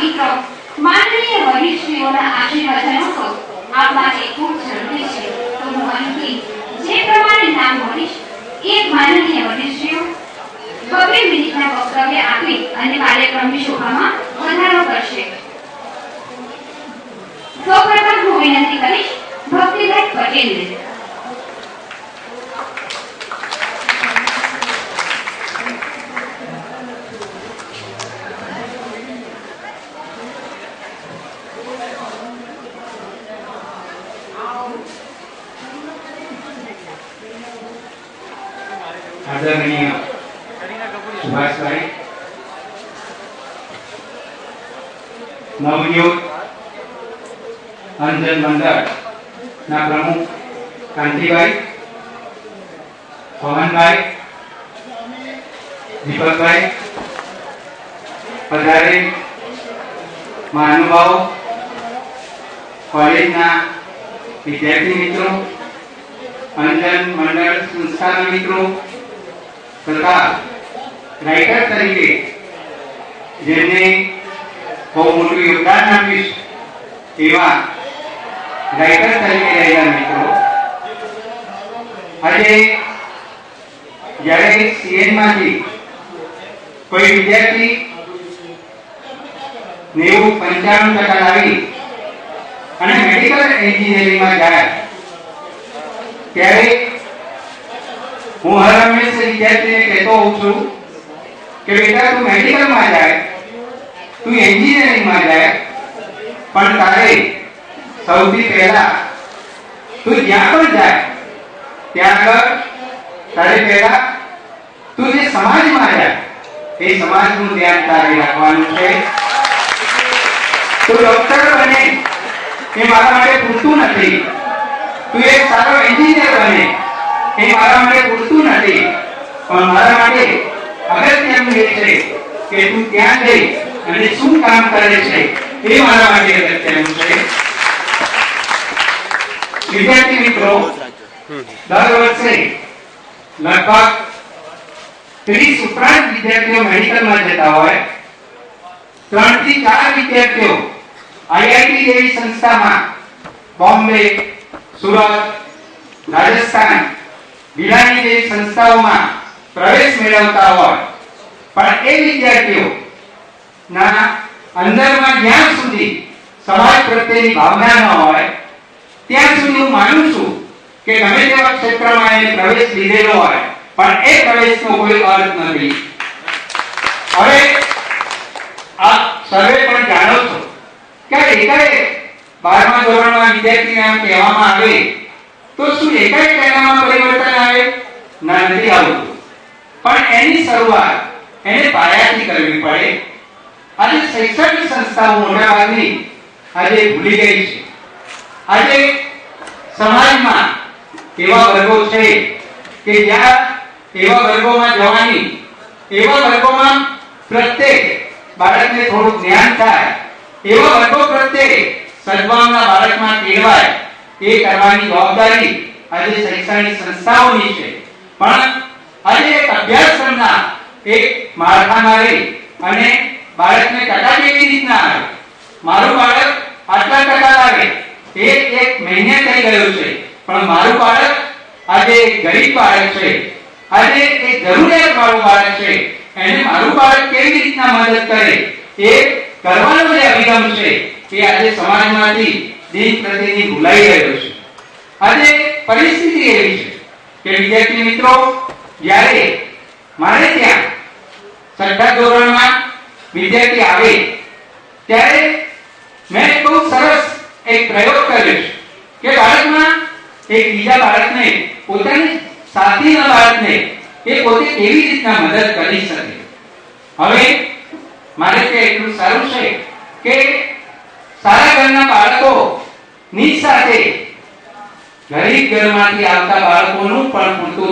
મિત્રો, માનનીય વરિષ્ઠોના આશીર્વાદનો તો આપણા માટે ખૂબ જરૂરી છે. તો હું અહીંથી જે પ્રમાણે નામ બોલીશ એ માનનીય વરિષ્ઠો 2 મિનિટના વક્તવ્ય આપી અને કાર્યક્રમની શોભામાં વધારો કરશે. સૌપ્રથમ હું વિનંતી કરીશ ભક્તિદાસ પટેલને. आदरणीय सुभाष भाई, नवयुवक अंजन मंडल ना प्रमुख कांति भाई, पवन भाई, दीपक भाई, पधारे महानुभाव, कॉलेज ना विद्यार्थी मित्रों, अंजन मंडल संस्था मित्रों तथा राइटर तरीके જેમને બહુ મોટું યોગદાન આપ્યું એવા રાઇટર તરીકે રહેલા મિત્રો, આજે જ્યારે સીએન માંથી કોઈ વિદ્યાર્થી 90-95% લાવી અને મેડિકલ એન્જિનિયરિંગમાં જાય ત્યારે હું હર હંમેશા વિદ્યાર્થીને કહેતો હોઉં છું કે બેટા તું મેડિકલમાં જાય, તું એન્જિનિયરિંગમાં જાય, પણ તારે સૌથી પહેલા તું જ્યાં પણ જાય ત્યાં આગળ તારે પહેલા તું જે સમાજમાં જાય એ સમાજનું ધ્યાન તારે રાખવાનું છે. તું ડોક્ટર બને એ મારા માટે પૂરતું નથી, તું એક સારો એન્જિનિયર બને એ મારા માટે પૂરતું નથી, પણ મારા માટે અગત્યનું એ છે કે તું ત્યાં જઈ અને શું કામ કરે છે એ મારા માટે અગત્યનું છે. વિદ્યાર્થી મિત્રો, દર વર્ષે લગભગ 30 ઉપરાંત વિદ્યાર્થીઓ મેડિકલમાં જતા હોય, 3 થી 4 વિદ્યાર્થીઓ આઈઆઈટી જેવી સંસ્થામાં બોમ્બે, સુરત, રાજસ્થાન, બિલાડી જેવી સંસ્થાઓમાં પ્રવેશ મેળવતા હોય, પણ એ વિદ્યાર્થીઓ ના અંદરમાં જ્યાં સુધી સમાજ પ્રત્યેની ભાવના ન હોય ત્યાં સુધી હું માનું છું કે ગમે તેવા ક્ષેત્રમાં એને પ્રવેશ લીધેલો હોય પણ એ પ્રવેશનો કોઈ અર્થ નથી. હવે આ સર્વે પણ જાણો છો કે એકાએક 12મા ધોરણમાં વિદ્યાર્થીને આમ કહેવામાં આવે તો શું એકાએક તેનામાં પરિવર્તન આવે? ના, નથી આવતું. પણ એની શરૂઆત એને પાયાથી કરવી પડે. આજે શૈક્ષણિક સંસ્થાઓ મોટાભાગની આજે ભૂલી ગઈ છે. આજે સમાજમાં એવા વર્ગો છે કે જ્યાં એવા વર્ગોમાં જવાની, એવા વર્ગોમાં પ્રત્યેક બાળકને થોડું જ્ઞાન થાય, એવા વર્ગો પ્રત્યે સદભાવના બાળકમાં કેળવાય એ કરવાની જવાબદારી આજે શૈક્ષણિક સંસ્થાઓની છે. પણ આજે એક અભ્યાસક્રમના એક માળખામાં રહી અને બાળકને ટકા કેવી રીતના આવે, મારું બાળક આટલા ટકા લાવે એ એક મહિને થઈ ગયું છે, પણ મારું બાળક આજે ગરીબ બાળક છે, આજે એક જરૂરિયાત વાળું બાળક છે, એને મારું બાળક કેવી રીતના મદદ કરે એ કરવાનો જે અભિગમ છે એ આજે સમાજમાંથી દિન પ્રતિદિન ભૂલાઈ રહ્યો છે. આજે પરિસ્થિતિ એવી છે કે વિદ્યાર્થી મિત્રો, જ્યારે મારે ત્યાં 6થા ધોરણમાં વિદ્યાર્થી આવે ત્યારે મેં બહુ સરસ એક પ્રયોગ કર્યો છે કે બાળકમાં એક બીજા બાળકને, પોતાની સાથીના બાળકને એ પોતે કેવી રીતના મદદ કરી શકે. હવે મારે ત્યાં એટલું સારું છે કે સારા ઘરના બાળકોની સાથે ગરીબ ઘરમાંથી આવતા બાળકોનું પણ પૂરતું